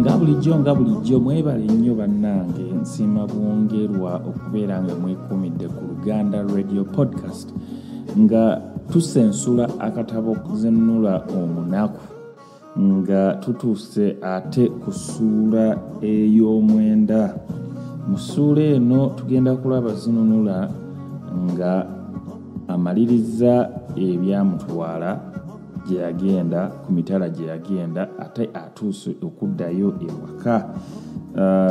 nga bulijjo mwebale nnyo bannange nsiima bwongerwa okubeera nga mwekumidde ku Luganda Radio Podcast nga tusensula akatabo Zinunula Omunaku nga tutuuse ate ku ssuula ey'omwenda. Mu ssuula eno tugenda kulaba Zinunula nga amaliriza ebyamutwala gye yagenda ku mitala gye yagenda ate atuuse okuddayo ewaka.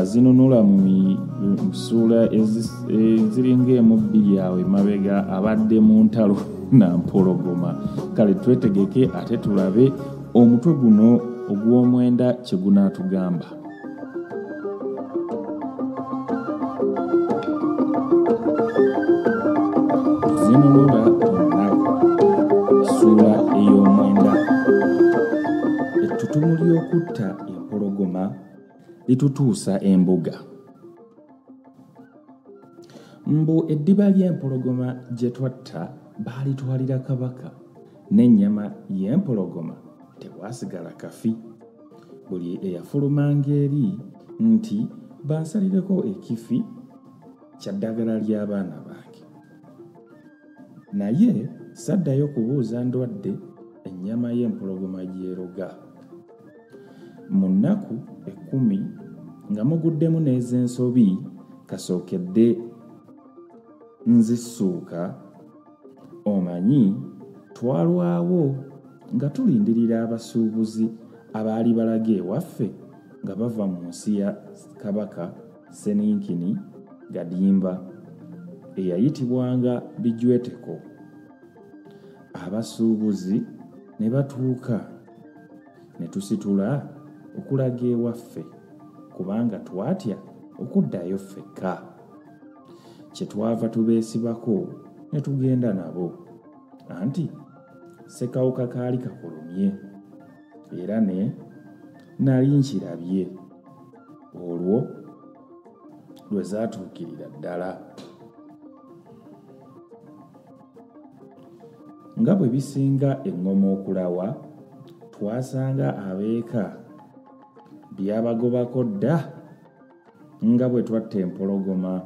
Zinunula mu ssuula eziringa emu bbiri awo emabega abadde mu ntalo na Empologoma. Kale twetegeke ate tulabe omutwe guno ogw'omwenda kye gunaatugamba. Zinunula Omunaku, ssuula ey'omwenda. Ettutumu Ly'okutta Empologoma litutuusa Embuga. Mbu eddiba ly'empologoma gye twatta baalitwalira Kabaka, n'ennyama y'empologoma tebwasigala kafi. Buli eyafulumanga eri nti bansalireko ekifi kya ddagala ly'abaana bange. Naye saddayo kubuuza ndwadde ennyama y'empologoma gy'eroga. Mu nnaku 10 nga muguddemu n'ez'ensobi kasookedde nzissuuka, omanyi twalwawo nga tulindirira abasuubuzi abaali balaga ewaffe nga bava mu nsi ya Kabaka Seninkini Gadimba eyayitibwanga Bijweteko. Abasuubuzi ne batuuka ne tusitula okulaga ewaffe kubanga twatya okuddayo ffekka. Kye twava tubeesibako ne tugenda nabo, anti ssekawuka kaali kakulumye era ne nali nkirabye. Olwo lwe zaatuukirira ddala. Nga bwe bisinga eŋŋoma okulawa, twasanga abeeka byabagobako dda nga bwe twatta empologoma,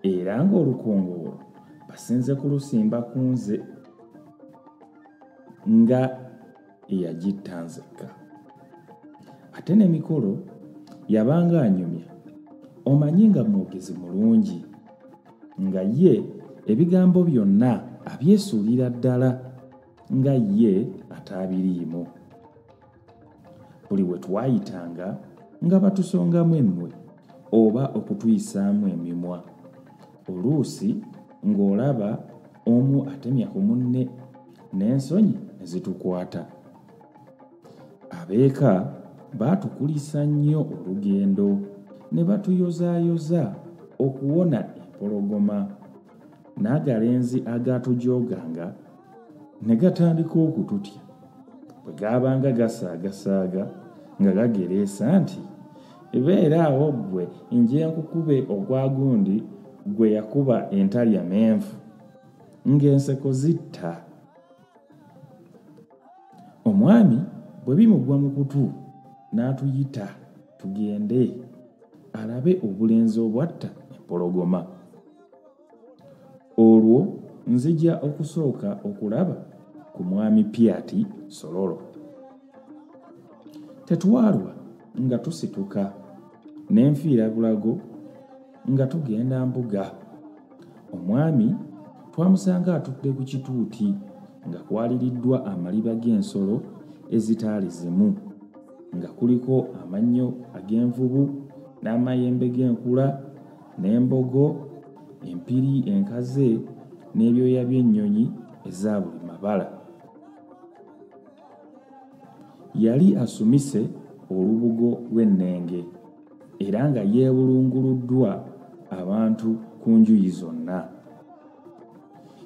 era ng'olukongoolo basinze kulusimba ku nze nga eyagitta nzekka. Ate n'emikolo yabanga anyumya, omanyi nga mwogezi mulungi, nga ye ebigambo byonna abyesuulira ddala nga ye ataabiriimu. Buli we twayitanga nga batusongamu emmwe oba okutuyisaamu emimwa, oluusi ng'olaba omu atemya ku munne n'ensonyi ne zitukwata. Abeeka baatukulisa nnyo olugendo ne batuyozaayoza okuwona empologoma, n'agalenzi agaatujooganga ne gatandika okututya bwe gaabanga gasaagasaaga nga gagereesa nti, "Beera awo ggwe nje nkukube ogwa gundi gwe yakuba entalya menvu," ng'enseko zitta. Omwami bwe bimugwa mu kutu n'atuyita tugende alabe obulenzi obwatta empologoma. Olwo nzija okusooka okulaba ku mwami Pyati Sololo. Tetwalwa nga tusituka n'enfiira bulago nga tugenda Mbuga. Omwami twamusanga atudde ku kituuti nga kwaliriddwa amaliba g'ensolo ezitaali zimu, nga kuliko amannyo ag'envubu n'amayembe g'enkula n'embogo, empiri enkaze n'ebyoya by'ennyonyi eza buli mabala. Yali asumise olubugo lw'ennenge era nga yeewulunguluddwa abantu ku njuyi zonna.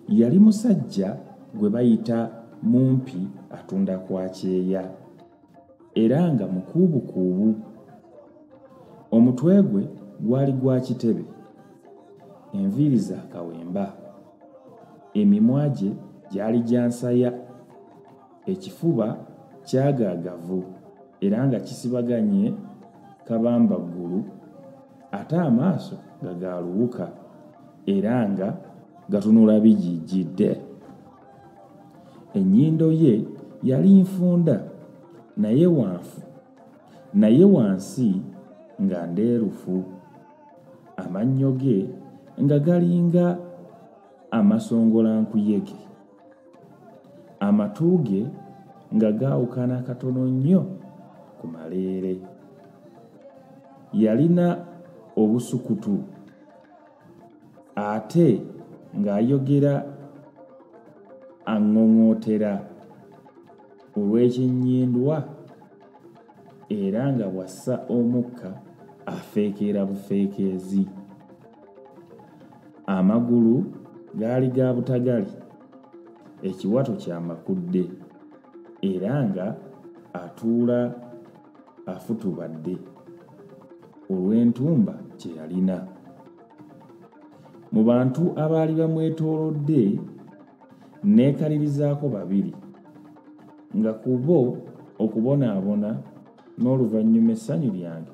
Yali musajja gwe bayita mumpi atunda kwa kyeya era nga mukuubukuubu. Omutwe gwe gwali gwa kitebe, enviiri za kawemba, emimwa gye gyali gya nsaya, ekifuba kyagaagavu era nga kisibaganye kabamba ggulu ate amaaso nga galuwuka era nga gatunula bijijjidde. Ennyindo ye yali nfunda naye wansi nga ndeerufu. Amannyo ge nga galinga amasongolankuyege. Amatu ge nga gaawukana katono nnyo ku maleere. Yalina obusukutu ate ng'ayogera aŋŋoŋootera olw'ekinnyindwa era nga bw'assa omukka afeekeera bufeekeezi. Amagulu gaali ga butagali, ekiwato kyamakudde era nga atuula afutubadde olw'entumba kye yalina. Mu bantu abaali bamwetoolodde neekalirizaako babiri nga ku bo okubonaabona n'oluvannyuma essanyu lyange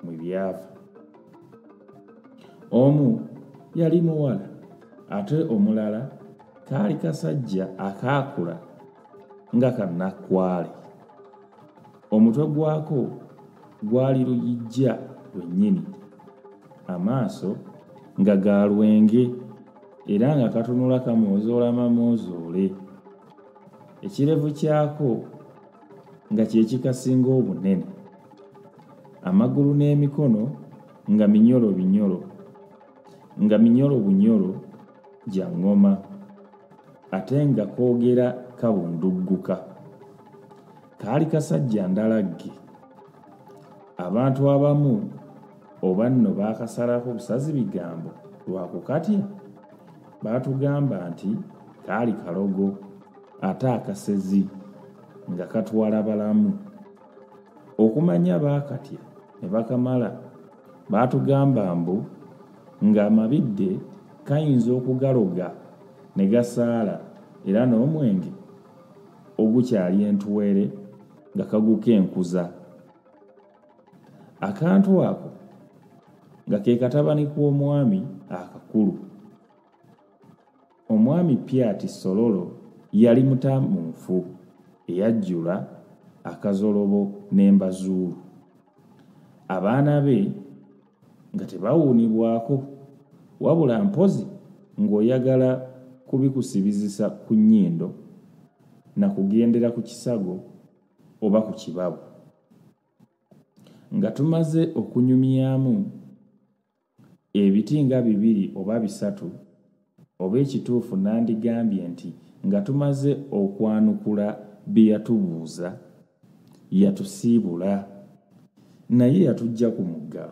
mwe lyava. Omu yali muwala ate omulala kaali kasajja akaakula nga kannakwale. Omutwe gwako gwali luyijja lwennyini, amaaso nga ga lwenge era nga katunula kamoozoola mamoozoole. Ekirevu kyako nga kye kikasinga obunene, amagulu n'emikono nga minyolo bunyolo gya ŋŋoma ate nga koogera kabundugguka. Kaali kasajja ndalagge. Abantu abamu oba nno baakasalako busazi bigambo lwa kukatya. Baatugamba nti kaali kalogo ate akasezi nga katwala balamu. Okumanya baakatya ne bakamala baatugamba mbu ng'amabidde kayinza okugaloga ne gasaala era n'omwenge ogukyali entuwere nga kagukenkuza. Akantu ako nga ke katabani k'omwami akakulu. Omwami Pyati Sololo yali mutamunfu eyajjula akazolobo n'embazuulu. Abaana be nga tebawuunibwako wabula mpozi ng'oyagala kubikusibizisa ku nnyindo na kugendera ku kisago oba ku kibabo. Nga tumaze okunyumyamu ebiti nga 2 oba 3 oba ekituufu nandigambye nti nga tumaze okwanukula bye yatubuuza, yatusiibula naye yatujja ku mugga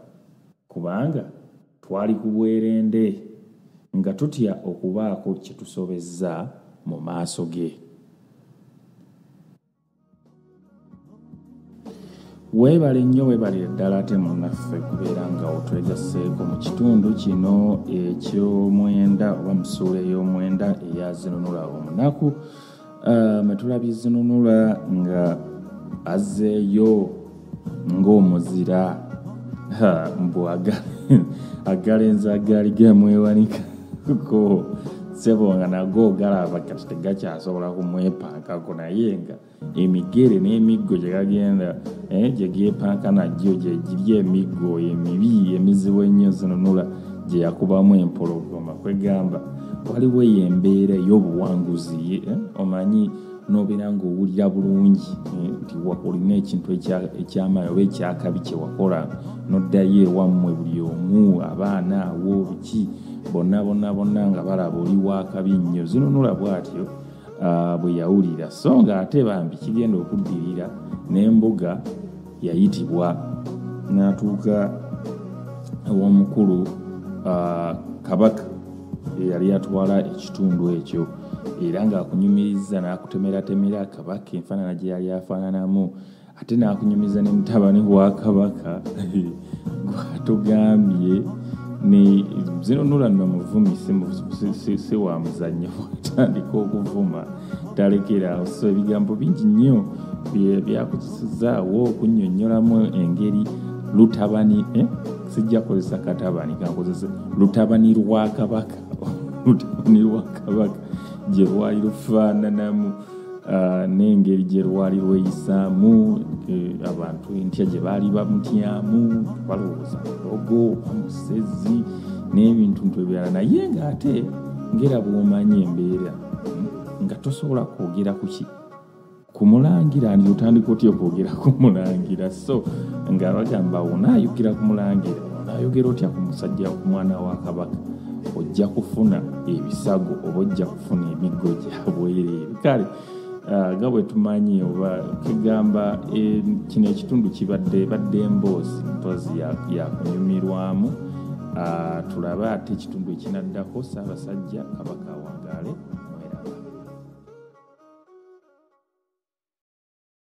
kubanga twali ku bwerende nga tutya okubaako kye tusobezza mu maaso ge. Weebale nnyo, weebalire ddala ate munnaffe kubeera nga otwegasseeko mu kitundu kino eky'omwenda oba mu ssuula ey'omwenda eya Zinunula Omunaku. Metulabye Zinunula nga azzeeyo ng'omuzira mbu agalenzi agaali gamwewanikako ssebo nga nago galaba kati tegakyasobola kumwepankako naye nga emigere n'emiggo gye gagenda gye geepanka nagyo gye giri emiggo emibi emizibu ennyo Zinunula gye yakubamu empologoma. Kwegamba waliwo embeera ey'obuwanguzi omanyi n'obeera ng'owulira bulungi nti olina ekintu ekyamaanyi oba ekyakabi kye wakola n'oddayo ewammwe buli omu abaana awo biki bonna nga balaba oli wakabi nnyo. Zinunula bw'atyo bwe yawulira so nga ate bambi kigenda okuddirira n'Embuga yayitibwa n'atuuka ew'omukulu Kabaka eyali atwala ekitundu ekyo era ng'akunyumiriza n'akutemeratemera Kabaka enfaanana gye yali afaananamu ate n'akunyumiza ne mutabani wa Kabaka gwatugambye ni Zinunula nno muvumi si wa muzannyo atandika okuvuma talekera so ebigambo bingi nnyo byakozesezaawo okunnyonnyolamu engeri lutabani sijja kozesa katabani kankozese lutabani lwa Kabaka lutabani lwa Kabaka gye lwali lufaananamu n'engeri gye lwali lweyisaamu abantu entya gye baali bamutyamu balowooza mulogo musezi n'ebintu ebirala naye ng'ate ngera bw'omanyi embeera nga tosobola kwogera ku mulangira ndi otandika otya okwogera ku mulangira so nga bagamba onaayogera ku mulangira onaayogera otya ku musajja ku mwana wa Kabaka ojja kufuna ebisago oba ojja kufuna emiggo gyabwereere kale nga bwe tumanyi oba kigamba kino ekitundu badde emboozi mpozi yakunyumirwamu tulabe ate ekitundu ekinaddako Ssaabasajja Kabaka awangaale